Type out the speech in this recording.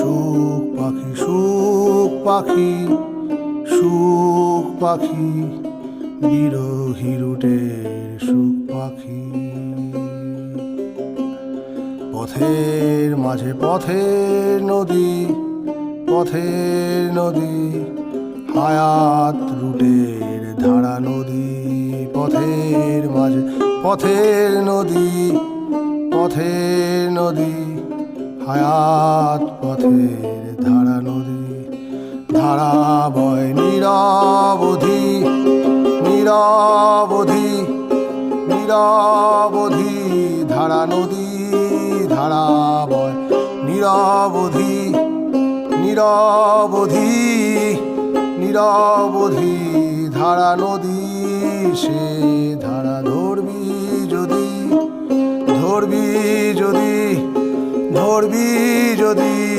সুখ পাখি সুখ পাখি সুখ পাখি বিরহী রুটের সুখ পাখি। পথের মাঝে পথের নদী, পথের নদী হায়াত রুটের ধারা নদী। পথের মাঝে পথের নদী, পথের নদী হায়াত পথের ধারা নদী। ধারা বয় নিরবধি, নিরবধি নিরবধি ধারা নদী। ধারা বয় নিরবধি, নিরবধি নিরবধি ধারা নদী। সে ধারা ধরবি যদি, ধরবি যদি, ধরবি যদি